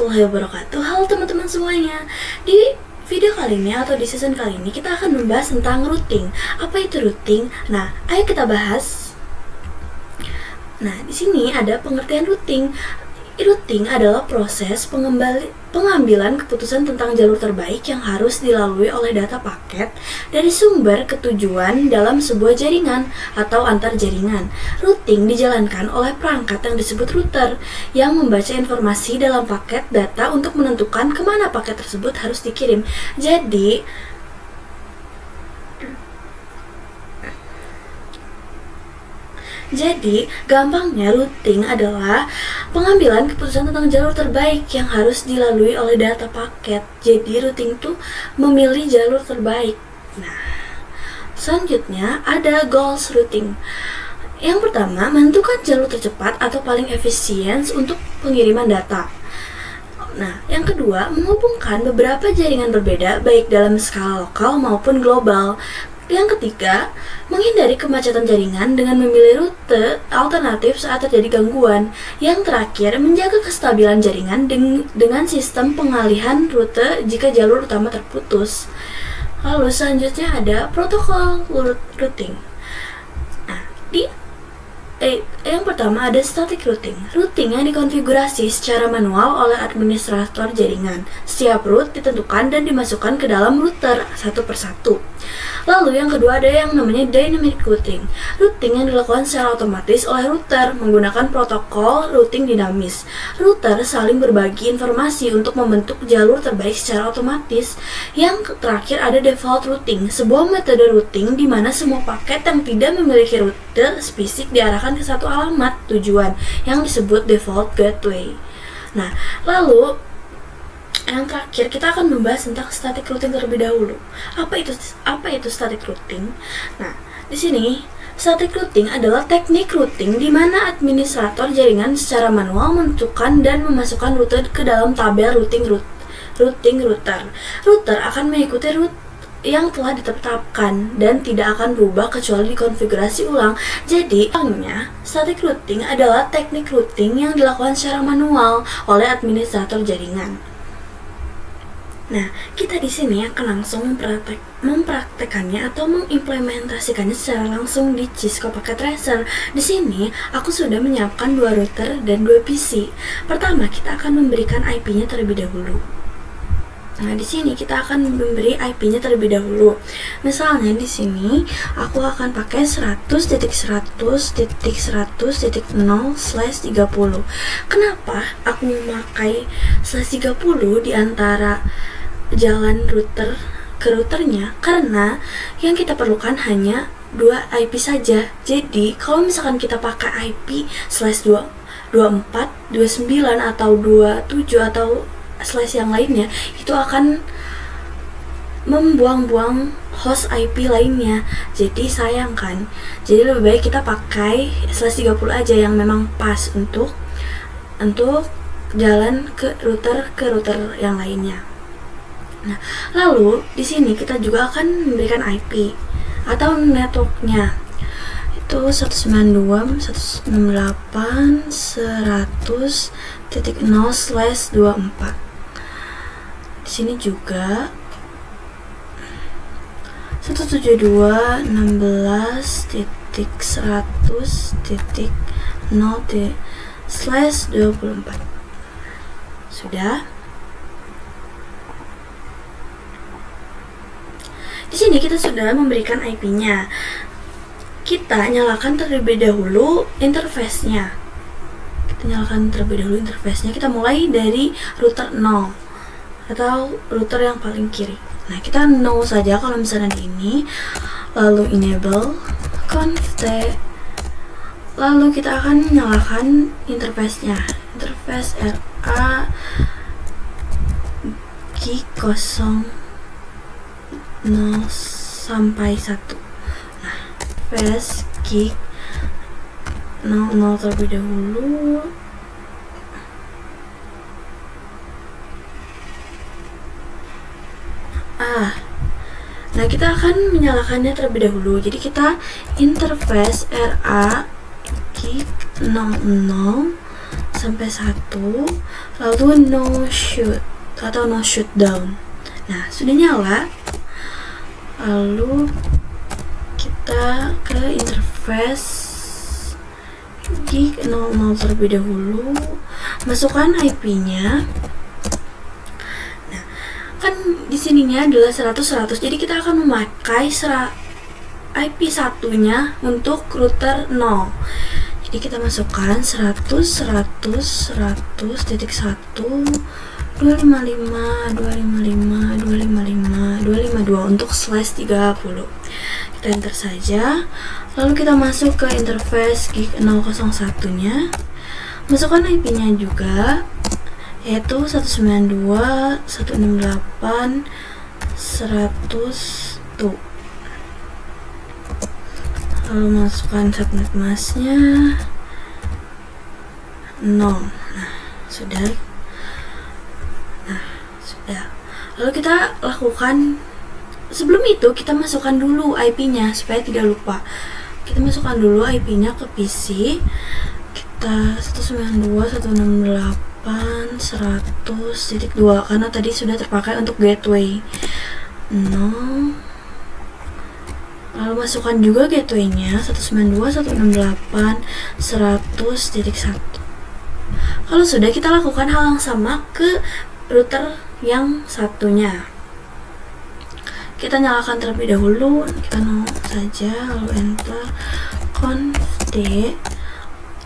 warahmatullahi wabarakatuh. Halo teman-teman semuanya. Di video kali ini atau di season kali ini kita akan membahas tentang routing. Apa itu routing? Nah, ayo kita bahas. Nah, di sini ada pengertian routing. Routing adalah proses pengambilan keputusan tentang jalur terbaik yang harus dilalui oleh data paket dari sumber ke tujuan dalam sebuah jaringan atau antar jaringan. Routing dijalankan oleh perangkat yang disebut router yang membaca informasi dalam paket data untuk menentukan kemana paket tersebut harus dikirim. Jadi, gampangnya routing adalah pengambilan keputusan tentang jalur terbaik yang harus dilalui oleh data paket. Jadi, routing itu memilih jalur terbaik. Nah, selanjutnya ada goals routing. Yang pertama, menentukan jalur tercepat atau paling efisien untuk pengiriman data. Nah, yang kedua, menghubungkan beberapa jaringan berbeda baik dalam skala lokal maupun global. Yang ketiga, menghindari kemacetan jaringan dengan memilih rute alternatif saat terjadi gangguan. Yang terakhir, menjaga kestabilan jaringan dengan sistem pengalihan rute jika jalur utama terputus. Lalu selanjutnya ada protokol routing. Nah, yang pertama ada static routing. Routing yang dikonfigurasi secara manual oleh administrator jaringan. Setiap route ditentukan dan dimasukkan ke dalam router satu persatu. Lalu yang kedua ada yang namanya dynamic routing. Routing yang dilakukan secara otomatis oleh router menggunakan protokol routing dinamis. Router saling berbagi informasi untuk membentuk jalur terbaik secara otomatis. Yang terakhir ada default routing, sebuah metode routing di mana semua paket yang tidak memiliki rute spesifik diarahkan ke satu alamat tujuan yang disebut default gateway. Nah, lalu yang terakhir kita akan membahas tentang static routing terlebih dahulu. Apa itu static routing? Nah, di sini static routing adalah teknik routing di mana administrator jaringan secara manual menentukan dan memasukkan rute ke dalam tabel routing router. Router akan mengikuti rute yang telah ditetapkan dan tidak akan berubah kecuali dikonfigurasi ulang. Jadi, static routing adalah teknik routing yang dilakukan secara manual oleh administrator jaringan. Nah, kita di sini akan langsung mempraktekannya atau mengimplementasikannya secara langsung di Cisco Packet Tracer. Di sini, aku sudah menyiapkan 2 router dan 2 PC. Pertama, kita akan memberikan IP-nya terlebih dahulu. Nah, di sini kita akan memberi IP-nya terlebih dahulu. Misalnya di sini aku akan pakai 100.100.0/30. Kenapa aku memakai /30 di antara jalan router ke routernya? Karena yang kita perlukan hanya 2 IP saja. Jadi kalau misalkan kita pakai IP /24, 29 atau 27 atau / yang lainnya, itu akan membuang-buang host IP lainnya. Jadi sayang kan. Jadi lebih baik kita pakai /30 aja yang memang pas untuk jalan ke router yang lainnya. Nah, lalu di sini kita juga akan memberikan IP atau networknya. Itu 192.168.100.0/24. Di sini juga 172.16.100.0/24. Sudah. Di sini kita sudah memberikan IP-nya. Kita nyalakan terlebih dahulu interface-nya. Kita mulai dari router 0 atau router yang paling kiri. Nah, kita 0 saja kalau misalnya di ini. Lalu enable conft. Lalu kita akan nyalakan interface-nya. Interface RA G0 0 sampai 1. Nah, fast kick 00 terlebih dahulu. Nah, kita akan menyalakannya terlebih dahulu. Jadi kita interface RA kick 00 sampai 1, lalu no shoot atau no shoot down. Nah, sudah nyala. Lalu kita ke interface gig 00 terlebih dahulu, masukkan IP-nya. Nah, kan di sininya adalah 100 jadi kita akan memakai IP satunya untuk router 0. Jadi kita masukkan 100.100.155.255.255.255.252 untuk /30. Kita enter saja. Lalu kita masuk ke interface gig 001-nya. Masukkan IP-nya juga, yaitu 192.168.100 tuh. Lalu masukkan subnet masknya 0. Nah, sudah. Lalu kita lakukan, sebelum itu kita masukkan dulu IP-nya supaya tidak lupa. Kita masukkan dulu IP-nya ke PC. Kita 192.168.100.2 karena tadi sudah terpakai untuk gateway 0. Lalu masukkan juga gateway-nya 192.168.100.1. Kalau sudah, kita lakukan hal yang sama ke router yang satunya. Kita nyalakan terlebih dahulu, kita no saja, lalu enter conf d,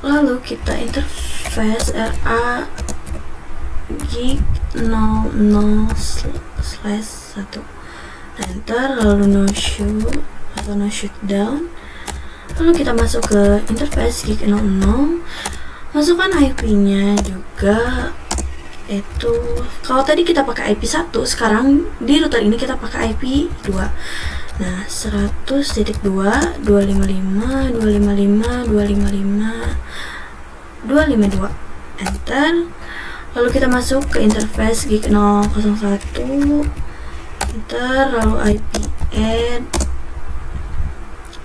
lalu kita interface RA gig 00/1, enter, lalu no shoot atau no shoot down. Lalu kita masuk ke interface gig 00, masukkan IP-nya juga, itu kalau tadi kita pakai IP 1, sekarang di router ini kita pakai IP 2. Nah, 100.2.255.255.255.252, enter. Lalu kita masuk ke interface gig 001, enter, lalu IP add,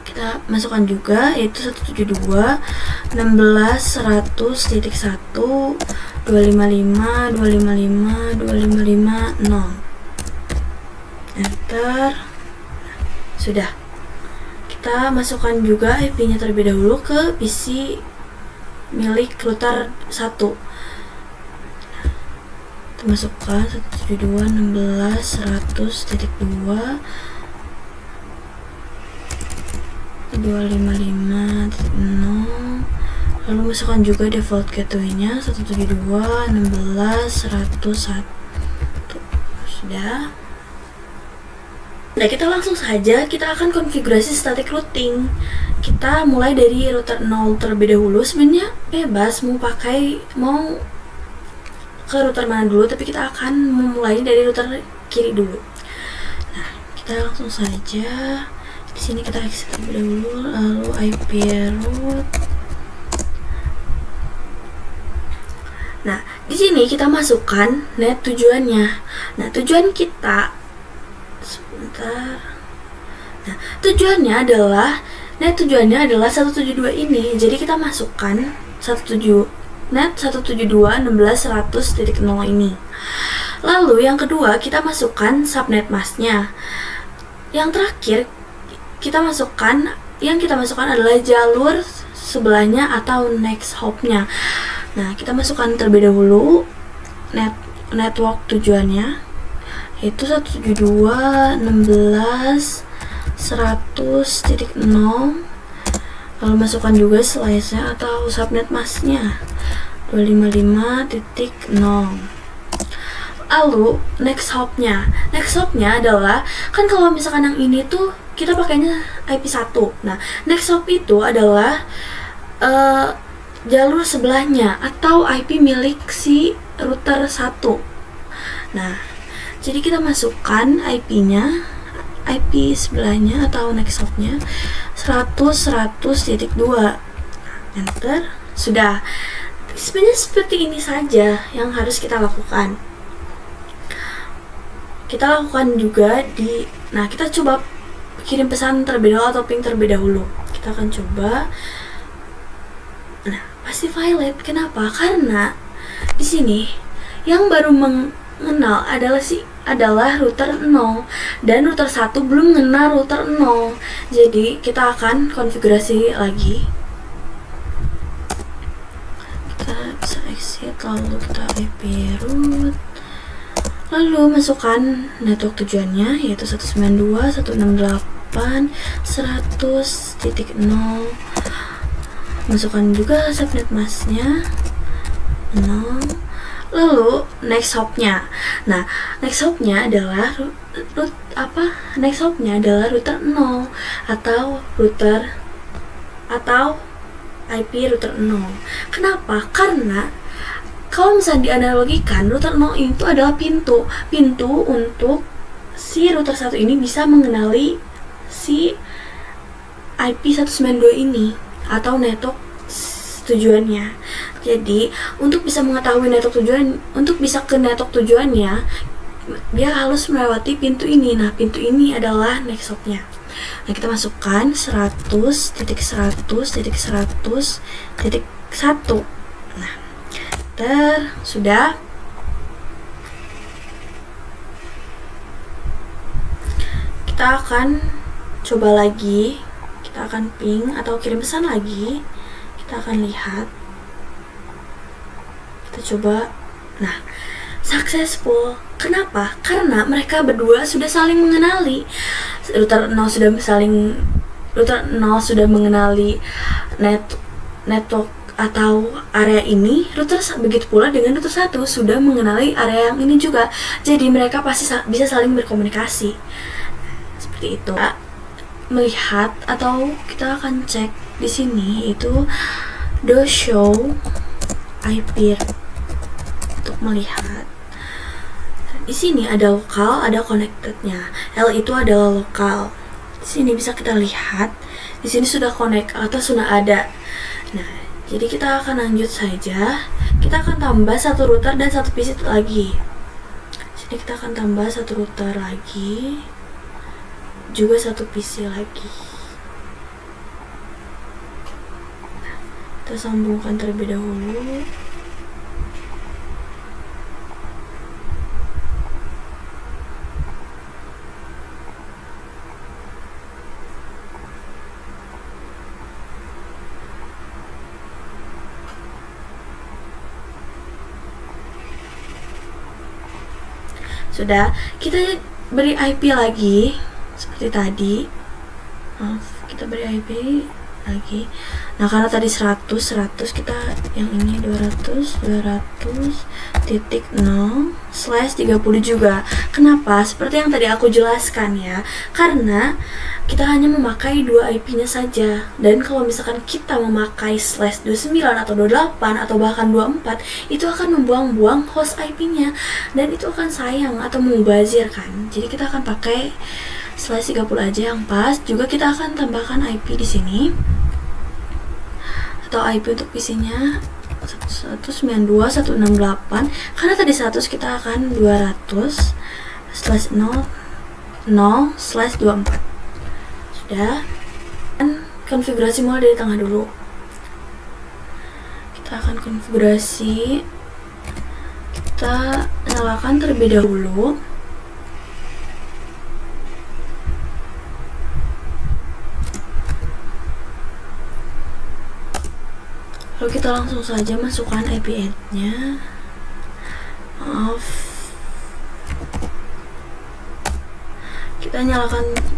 kita masukkan juga, yaitu 172.16.135.255.255.255.0, enter. Sudah. Kita masukkan juga IP-nya terlebih dahulu ke PC milik router 1. Kita masukkan 172.16.100.2 255.0. Lalu masukkan juga default gateway-nya 172.16.101. Sudah. Nah, kita langsung saja, kita akan konfigurasi static routing. Kita mulai dari router 0 terlebih dahulu. Sebenarnya bebas mau ke router mana dulu, tapi kita akan memulai dari router kiri dulu. Nah, kita langsung saja. Di sini kita exit terlebih dahulu, lalu IP root. Nah, di sini kita masukkan net tujuannya. Nah, tujuan kita sebentar. Nah, tujuannya adalah 172 ini. Jadi kita masukkan net 172.16.100.0 ini. Lalu yang kedua, kita masukkan subnet masknya. Yang terakhir, yang kita masukkan adalah jalur sebelahnya atau next hop-nya. Nah, kita masukkan terlebih dahulu network tujuannya, yaitu 172.16.100.0. Lalu masukkan juga slice-nya atau subnet masknya 255.0. Lalu next hop-nya adalah, kan kalau misalkan yang ini tuh kita pakainya IP 1. Nah, next hop itu adalah jalur sebelahnya atau IP milik si router 1. Nah, jadi kita masukkan IP-nya, IP sebelahnya atau next hop-nya 100.100.2. Enter. Sudah. Sebenarnya seperti ini saja yang harus kita lakukan. Kita lakukan juga kita coba kirim pesan terlebih dahulu atau ping terlebih dahulu. Kita akan coba. Nah, pasti violet. Kenapa? Karena di sini yang baru mengenal adalah router 0 dan router 1 belum mengenal router 0. Jadi kita akan konfigurasi lagi. Kita bisa exit, lalu kita IP root, lalu masukkan network tujuannya yaitu 192.168.100.0. Masukkan juga subnet masknya 0. Lalu next hopnya. Nah, next hopnya adalah router 0 atau IP router 0. Kenapa? Karena kalau misalnya dianalogikan, router 0 itu adalah pintu untuk si router 1 ini bisa mengenali si IP 192 ini atau network tujuannya. Jadi untuk bisa mengetahui untuk bisa ke network tujuannya, dia harus melewati pintu ini. Nah, pintu ini adalah next hopnya. Nah, kita masukkan 100.100.100.1. Nah, sudah. Kita akan coba lagi. Kita akan ping atau kirim pesan lagi. Kita akan lihat. Kita coba. Nah, successful. Kenapa? Karena mereka berdua sudah saling mengenali. Router 0 sudah mengenali network atau area ini. Begitu pula dengan router 1 sudah mengenali area yang ini juga. Jadi mereka pasti bisa saling berkomunikasi. Seperti itu. Melihat atau kita akan cek di sini itu do show IP untuk melihat. Di sini ada lokal, ada connectednya. L itu adalah lokal. Di sini bisa kita lihat. Di sini sudah connect atau sudah ada. Nah, jadi kita akan lanjut saja. Kita akan tambah satu router dan satu PC lagi. Di sini kita akan tambah satu router lagi, juga satu PC lagi. Nah, kita sambungkan terlebih dahulu. Sudah, kita beri IP lagi seperti tadi. Kita beri IP lagi. Nah, karena tadi 100 kita yang ini 200.0/30 juga. Kenapa? Seperti yang tadi aku jelaskan ya. Karena kita hanya memakai 2 IP-nya saja. Dan kalau misalkan kita memakai /29 atau 28 atau bahkan 24, itu akan membuang-buang host IP-nya dan itu akan sayang atau mubazir kan. Jadi kita akan pakai /30 aja yang pas. Juga kita akan tambahkan IP di sini. Atau IP untuk PC-nya 192.168. Karena tadi 100 kita akan 200/0/24. Sudah. Dan konfigurasi mulai dari tengah dulu. Kita akan konfigurasi. Kita nyalakan terlebih dahulu. Lalu kita langsung saja masukkan IP add-nya.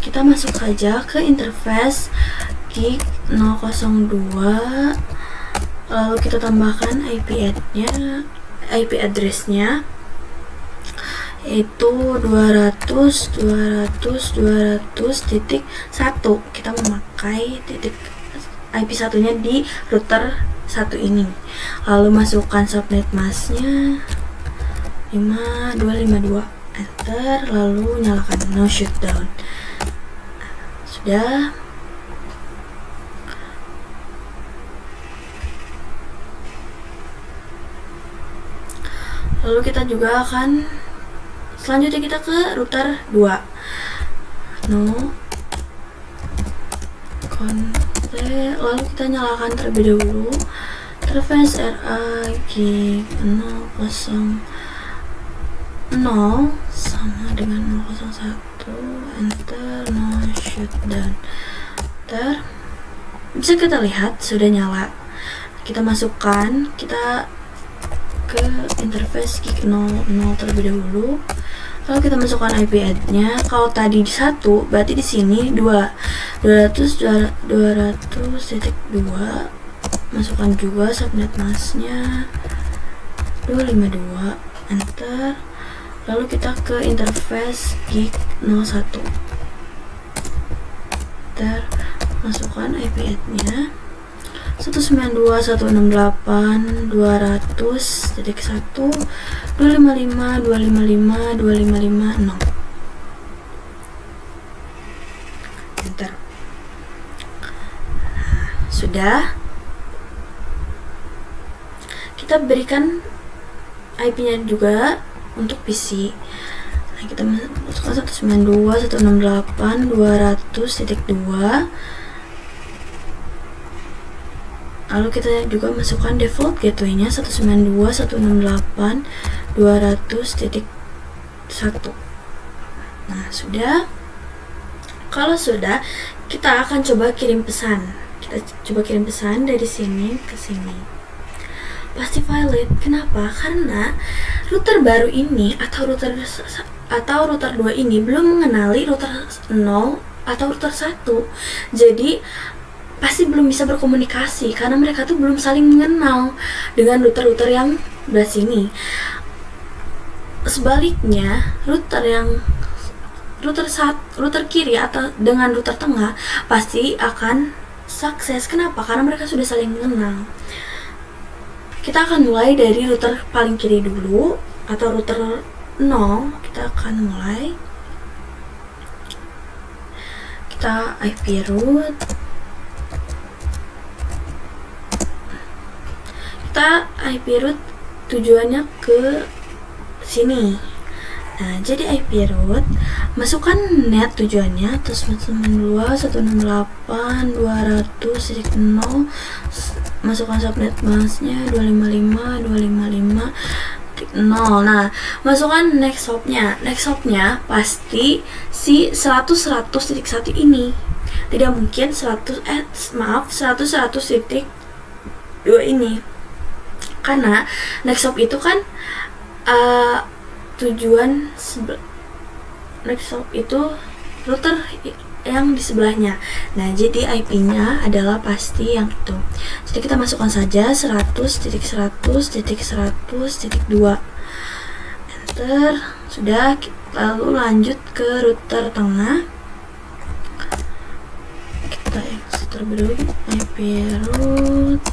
Kita masuk saja ke interface gig 002. Lalu kita tambahkan IP address-nya yaitu 200.200.200.1. Kita memakai IP satunya di router 1 ini. Lalu masukkan subnet masknya 5252, enter, lalu nyalakan no shutdown. Sudah. Lalu kita juga akan selanjutnya kita ke router 2. Lalu kita nyalakan terlebih dahulu interface RA gig 0,0 sama dengan 0,01, enter, no shutdown. Enter, bisa kita lihat sudah nyala. Kita masukkan, kita ke interface gig 00 terlebih dahulu. Kalau kita masukkan IP addnya, kalau tadi 1 berarti di sini 200.200.2, masukkan juga subnet masknya 252, enter. Lalu kita ke interface gig 01, enter, masukkan IP addnya 192.168.200.1, 255.255.255.0, enter. Sudah, kita berikan IP-nya juga untuk PC. Nah, kita masukkan 192.168.200.2. Lalu kita juga masukkan default gateway-nya 192.168.200.1. Nah, sudah. Kalau sudah, kita akan coba kirim pesan. Kita coba kirim pesan dari sini ke sini. Pasti valid. Kenapa? Karena router baru ini atau router 2 ini belum mengenali router 0 atau router 1. Jadi pasti belum bisa berkomunikasi karena mereka tuh belum saling mengenal dengan router-router yang belah sini. Sebaliknya, router kiri atau dengan router tengah pasti akan sukses. Kenapa? Karena mereka sudah saling mengenal. Kita akan mulai dari router paling kiri dulu atau router 0. Kita akan mulai. Kita IP root. Kita IP root tujuannya ke sini. Nah, jadi IP root, masukkan net tujuannya 192.168.200.0, masukkan subnet masknya 255.255.0. Nah, masukkan next hopnya. Next hopnya pasti si 100.100.1 ini. Tidak mungkin 100.100.2 ini. Karena next hop itu kan tujuan next hop itu router yang di sebelahnya. Nah, jadi IP-nya adalah pasti yang itu. Jadi kita masukkan saja 100.100.100.2. Enter. Sudah, lalu lanjut ke router tengah. Kita exit terlebih dahulu. IP root,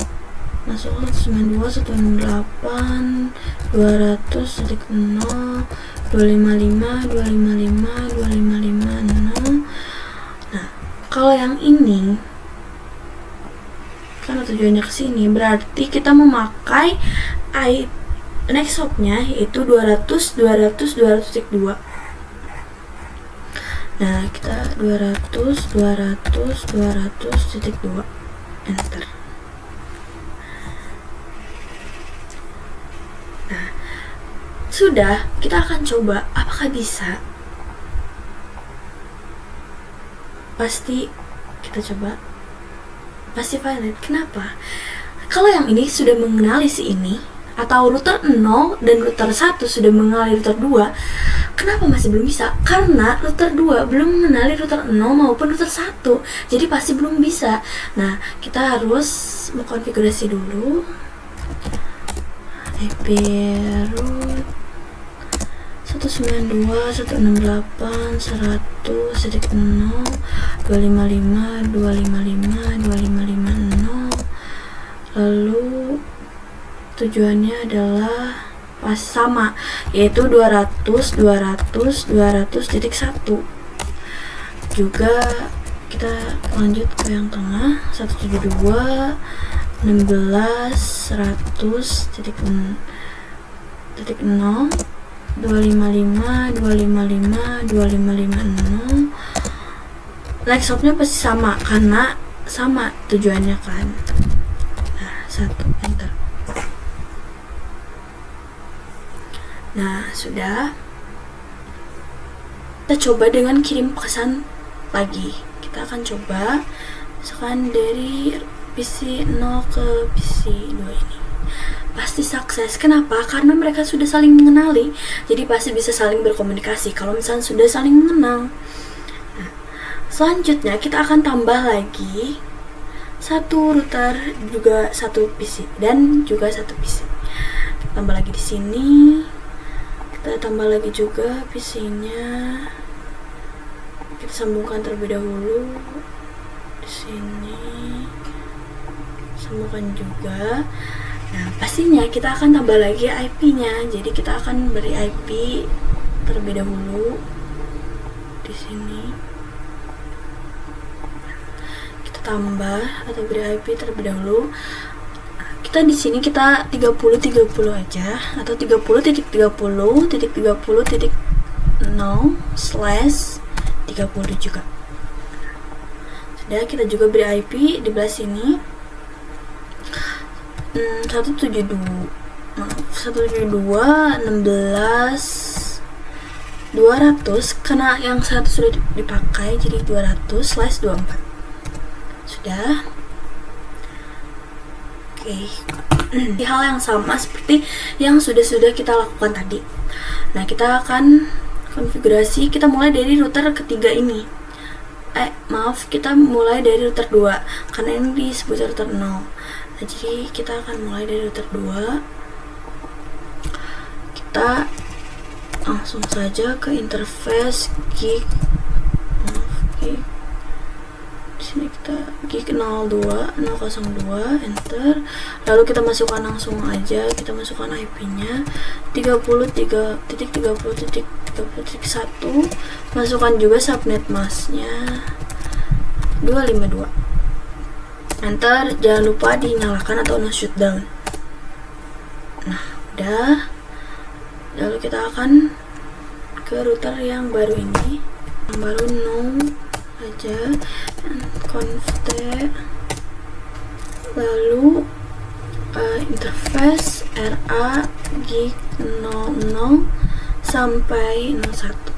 masukkan 192.168.200.0, 255.255.255.0. Nah, kalau yang ini karena tujuannya ke sini, berarti kita memakai next hop-nya yaitu 200.200.200.2. Nah, kita 200.200.200.2. Enter. Nah, sudah, kita akan coba apakah bisa. Pasti kita coba. Pasti valid. Kenapa? Kalau yang ini sudah mengenali si ini, atau router 0 dan router 1 sudah mengenali router 2, kenapa masih belum bisa? Karena router 2 belum mengenali router 0 maupun router 1, jadi pasti belum bisa. Nah, kita harus mengkonfigurasi dulu IP root 192.168.100.0, 255.255.255.0. Lalu tujuannya adalah pas sama, yaitu 200.200.200.1. Juga kita lanjut ke yang tengah 172.16.100.0, 255.255.255.0. Next hopnya pasti sama karena sama tujuannya kan. Nah, 1 enter. Nah, sudah. Kita coba dengan kirim pesan lagi. Kita akan coba misalkan dari PC 0 ke PC 2 ini. Pasti sukses. Kenapa? Karena mereka sudah saling mengenali. Jadi pasti bisa saling berkomunikasi kalau misalnya sudah saling mengenal. Nah, selanjutnya kita akan tambah lagi satu router, juga satu PC dan juga satu PC. Kita tambah lagi di sini. Kita tambah lagi juga PC-nya. Kita sambungkan terlebih dahulu di sini. Sambungkan juga. Nah, pastinya kita akan tambah lagi IP-nya. Jadi kita akan beri IP terlebih dahulu di sini. Kita tambah atau beri IP terlebih dahulu. Kita di sini kita 30 aja atau 30.30.30.0/30 juga. Sudah, kita juga beri IP di belah sini. 172.16.200 karena yang satu sudah dipakai jadi 200/24. Sudah. Oke. Hal yang sama seperti yang sudah kita lakukan tadi. Nah, kita akan konfigurasi. Kita mulai dari router ketiga ini. Kita mulai dari router 2 karena ini disebut router 0. Nah, jadi kita akan mulai dari router 2. Kita langsung saja ke interface gig. Di sini kita gig 002 enter. Lalu kita masukkan langsung aja, kita masukkan IP-nya 30.30.30.1. Masukkan juga subnet masknya 252. Enter, jangan lupa dinyalakan atau no shutdown. Nah, udah. Lalu kita akan ke router yang baru ini. Yang baru no aja. Conft. Lalu interface RA gig 00 sampai 01.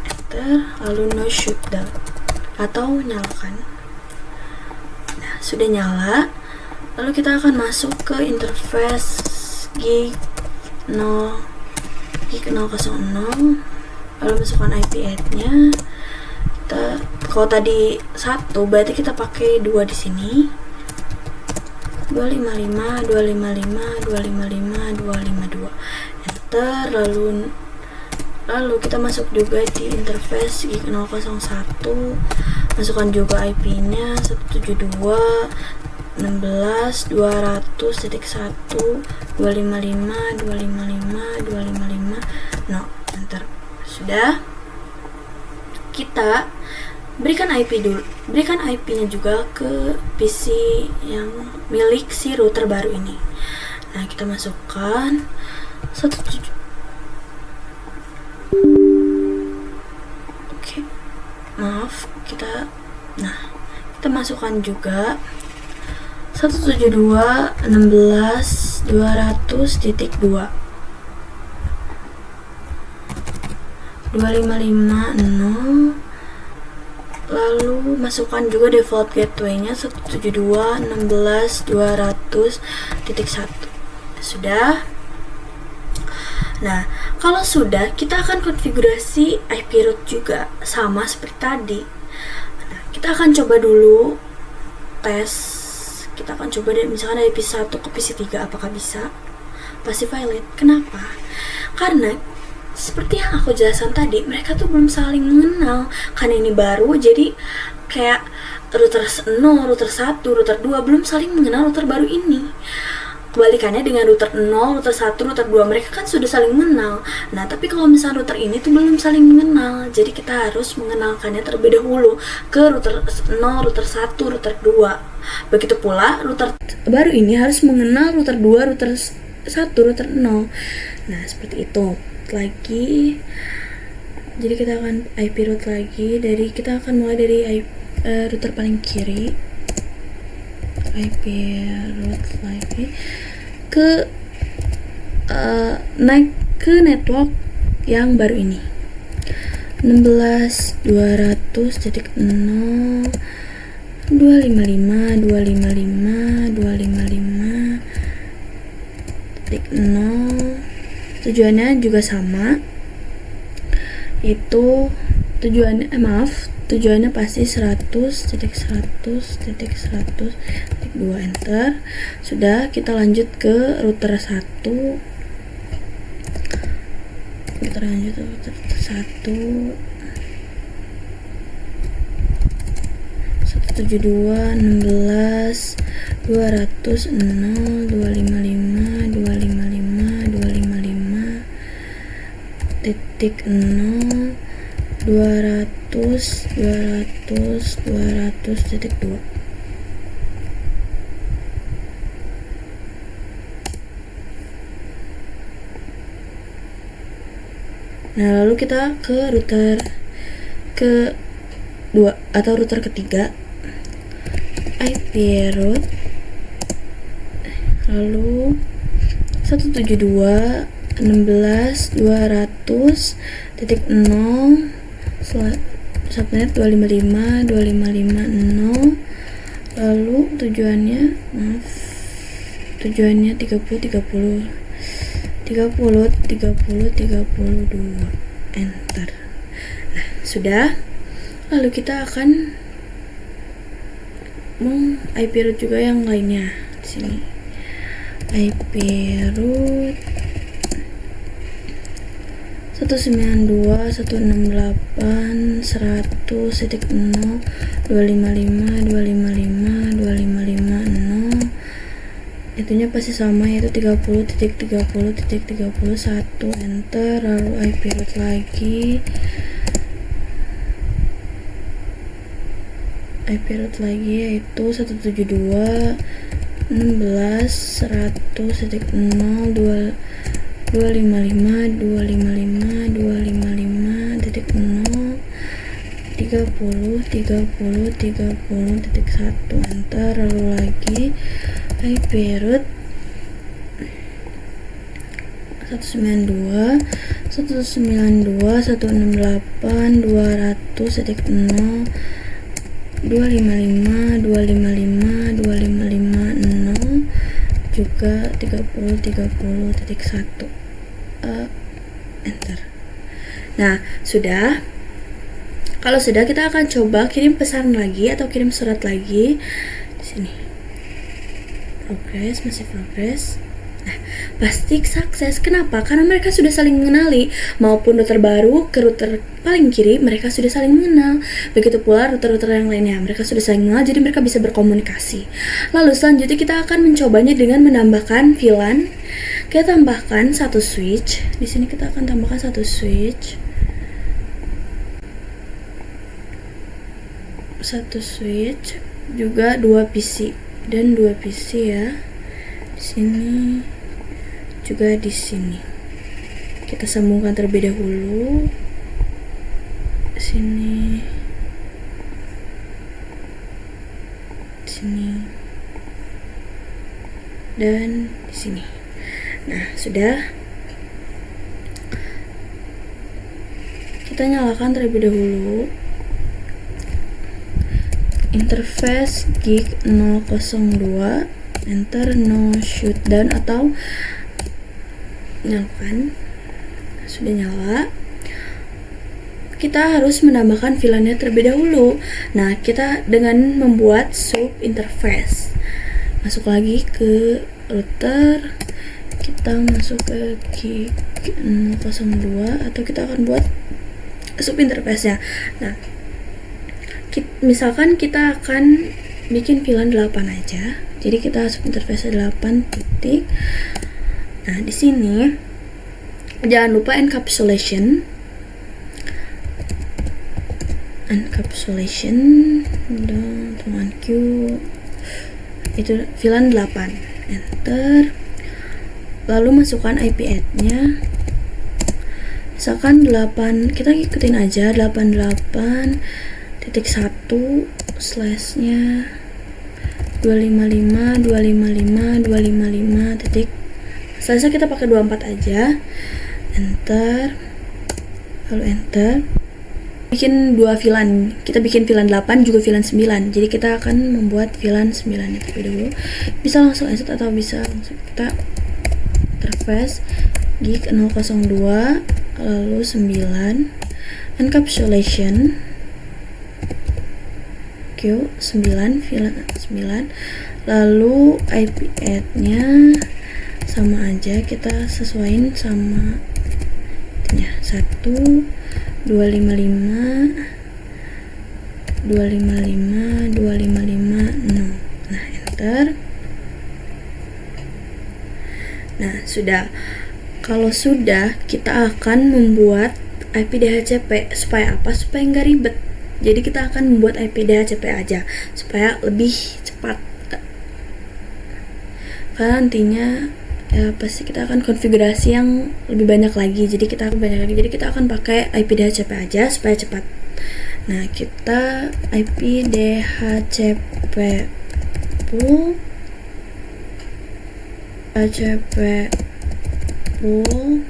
Enter, lalu no shutdown atau nyalakan. Sudah nyala, lalu kita akan masuk ke interface gig 000, lalu masukkan IP add-nya. Kalau tadi 1 berarti kita pakai 2 di sini. 255 255 255 252. Enter, lalu kita masuk juga di interface gig 001. Masukkan juga IP-nya 172.16.200.1 255 255 255. No, enter. Sudah. Kita berikan IP dulu. Berikan IP-nya juga ke PC yang milik si router baru ini. Nah, kita masukkan 17. Oke. Maaf, kita masukkan juga 172.16.200.2 2550. Lalu masukkan juga default gateway-nya 172.16.200.1. Sudah. Nah, kalau sudah, kita akan konfigurasi IP root juga sama seperti tadi. Nah, kita akan coba dulu tes. Kita akan coba dari misalkan dari PC1 ke PC3 apakah bisa. Pasti valid. Kenapa? Karena seperti yang aku jelaskan tadi, mereka tuh belum saling mengenal. Karena ini baru, jadi kayak router 0, router 1, router 2 belum saling mengenal router baru ini. Kebalikannya dengan router 0, router 1, router 2 mereka kan sudah saling mengenal. Nah, tapi kalau misalnya router ini tuh belum saling mengenal. Jadi kita harus mengenalkannya terlebih dahulu ke router 0, router 1, router 2. Begitu pula router baru ini harus mengenal router 2, router 1, router 0. Nah, seperti itu. Lagi, jadi kita akan IP root lagi. Kita akan mulai dari router paling kiri, IP root lagi ke naik ke network yang baru ini. 16.200.0 255 255 tujuannya juga sama, itu tujuannya pasti 100.100.100.2 enter. Sudah, kita lanjut ke router 1. Kita lanjut ke router 1 172.16.200.0 255 Nah, lalu kita ke router kedua atau router ketiga, IP route, lalu 172.16.200.0 subnet 255.255.0, lalu tujuannya 30.32 enter. Nah, sudah. Lalu kita akan IP route juga yang lainnya di sini. IP route 192.168.100.0 255.255.255.0, itunya pasti sama, yaitu 30.30.31 enter. Lalu IP route lagi, yaitu 172.16.100.0 255.255.255.0 30.30.30.1 enter. Lalu lagi IP route 192.168.200.0 255.255.255.0 juga 30.30.1 enter. Nah, sudah. Kalau sudah, kita akan coba kirim pesan lagi atau kirim surat lagi di sini. Progress, masih progress. Nah, pasti sukses. Kenapa? Karena mereka sudah saling mengenali. Maupun router baru ke router paling kiri, mereka sudah saling mengenal. Begitu pula router-router yang lainnya, mereka sudah saling mengenal, jadi mereka bisa berkomunikasi. Lalu selanjutnya kita akan mencobanya dengan menambahkan VLAN. Kita tambahkan satu switch. Di sini kita akan tambahkan satu switch. Satu switch, juga 2 PC dan 2 PC ya. Di sini juga di sini. Kita sambungkan terlebih dahulu. Di sini. Di sini. Dan di sini. Nah, sudah. Kita nyalakan terlebih dahulu. Interface gig 002 enter, no shutdown atau nyalakan. Sudah nyala. Kita harus menambahkan VLAN-nya terlebih dahulu. Nah, kita dengan membuat sub interface. Masuk lagi ke router. Kita masuk ke gig 002 atau kita akan buat sub interface-nya. Nah, misalkan kita akan bikin VLAN 8 aja. Jadi kita sub interface 8 titik. Nah, di sini jangan lupa encapsulation dan teman Q itu VLAN 8 enter. Lalu masukkan IP add-nya. Misalkan 8, kita ikutin aja 88.1 slashnya 255 titik. Slashnya kita pakai 24 aja. enter, lalu enter. Bikin 2 VLAN, kita bikin VLAN 8 juga VLAN 9, jadi kita akan membuat VLAN 9 ya terlebih dahulu. Bisa langsung exit atau bisa langsung kita interface gig 002 lalu 9 encapsulation Q 9 VLAN 9, lalu IP add-nya sama aja, kita sesuaiin sama nya 1 255 255 255 0. Nah, enter. Nah, sudah. Kalau sudah, kita akan membuat IP DHCP. Supaya apa? Supaya nggak ribet. Jadi kita akan membuat IP DHCP aja supaya lebih cepat. Karena nantinya ya pasti kita akan konfigurasi yang lebih banyak lagi, jadi kita akan pakai IP DHCP aja supaya cepat. Nah, kita IP DHCP pool pool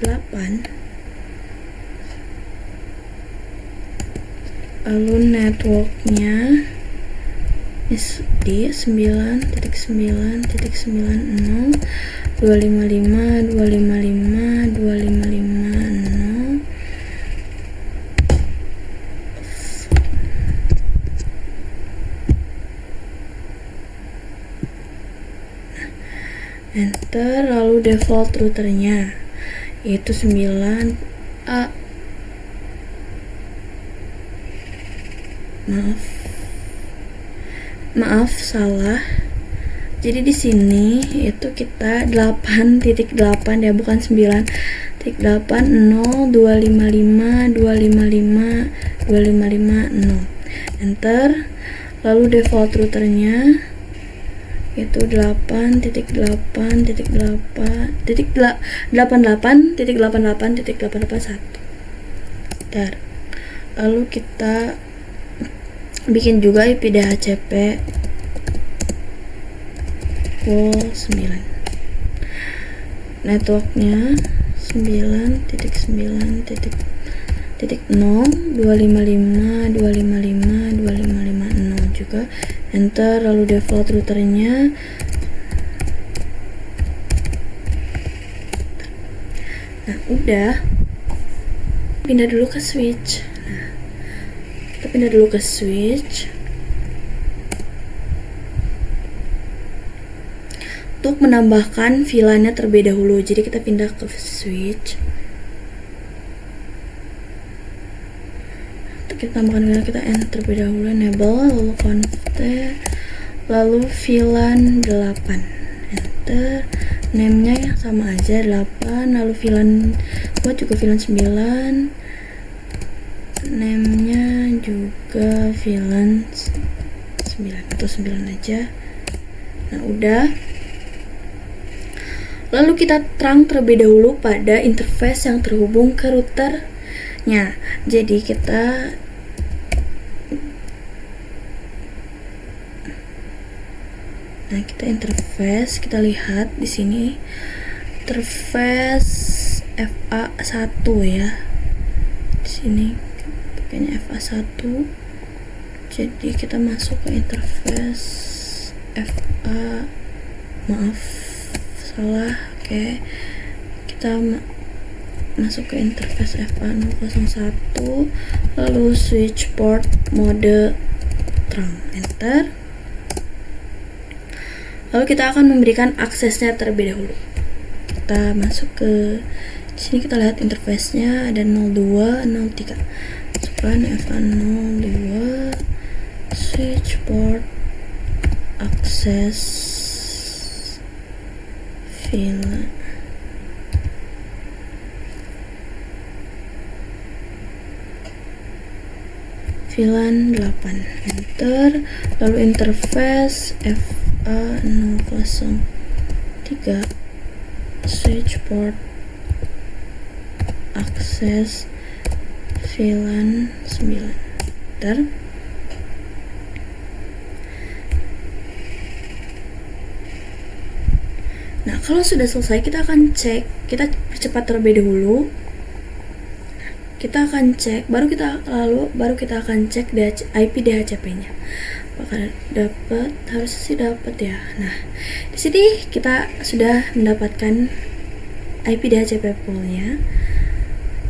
8, lalu networknya di 9.9.90 255 255 255 0. Enter, lalu default routernya yaitu 9A. Maaf, salah. Jadi di sini itu kita 8.8 ya, bukan 9.8 0 255 255 255 0. Enter. Lalu default routernya itu 8.88.88.88.881. Bentar. Lalu kita bikin juga IP DHCP pool 9, networknya 9.9.0 255 255 255 0 juga. Enter, lalu default routernya nah udah. Pindah dulu ke switch. Kita pindah dulu ke switch untuk menambahkan VLAN-nya terlebih dahulu. Jadi kita pindah ke switch, kita tambahkan VLAN, kita enter terlebih dahulu, enable, lalu conft, lalu VLAN 8, enter, name-nya sama aja 8, lalu VLAN buat juga VLAN 9, name-nya juga VLAN 9 atau 9 aja. Nah, udah. Lalu kita terang terlebih dahulu pada interface yang terhubung ke routernya. Jadi kita interface, kita lihat di sini interface FA1 ya. Di sini pakainya FA1. Jadi kita masuk ke interface FA, maaf salah. Oke, kita masuk ke interface FA001, lalu switch port mode terang, enter. Lalu kita akan memberikan aksesnya terlebih dahulu. Kita masuk ke sini, kita lihat interface-nya ada 02 03. Masukkan FA02 switch port akses VLAN. VLAN 8, enter. Lalu interface FA003 switch port akses VLAN 9, enter. Nah, kalau sudah selesai kita akan cek, kita percepat terlebih dahulu. Kita akan cek, baru kita akan cek IP DHCP-nya. Apakah dapat? Harusnya sih dapat ya. Nah, di sini kita sudah mendapatkan IP DHCP poolnya.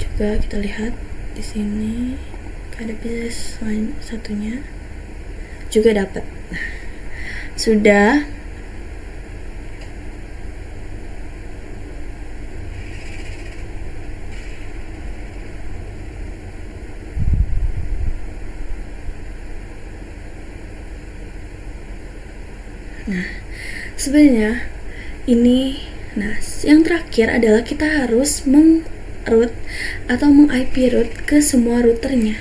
Juga kita lihat di sini ada bisa satunya juga dapat. Nah, sudah. Nah, sebenarnya ini, yang terakhir adalah kita harus root atau meng-IP root ke semua routernya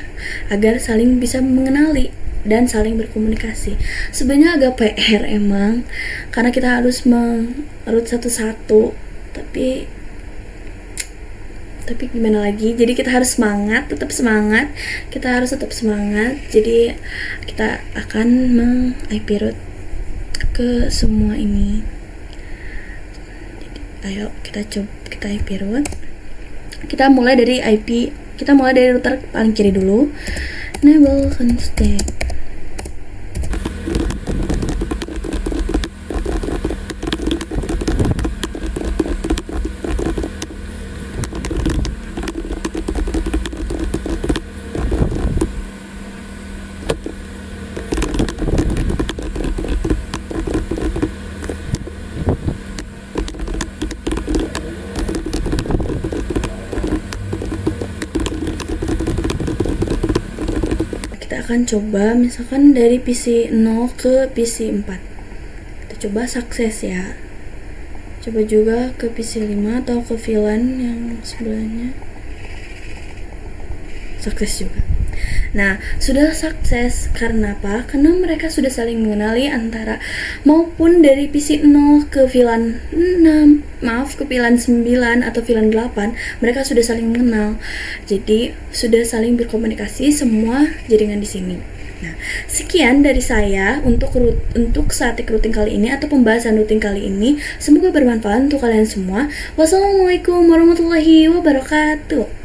agar saling bisa mengenali dan saling berkomunikasi. Sebenarnya agak PR emang, karena kita harus meng-root satu-satu, tapi gimana lagi, jadi kita harus tetap semangat, jadi kita akan meng-IP root ke semua ini. Jadi, ayo kita IP root. Kita mulai dari router paling kiri dulu. Enable config. Akan coba misalkan dari PC 0 ke PC 4, kita coba sukses ya. Coba juga ke PC 5 atau ke VLAN yang sebelahnya, sukses juga. Nah, sudah sukses karena apa? Karena mereka sudah saling mengenali antara maupun dari PC 0 ke VLAN 9 atau VLAN 8, mereka sudah saling mengenal. Jadi, sudah saling berkomunikasi semua jaringan di sini. Nah, sekian dari saya untuk static routing kali ini atau pembahasan routing kali ini. Semoga bermanfaat untuk kalian semua. Wassalamualaikum warahmatullahi wabarakatuh.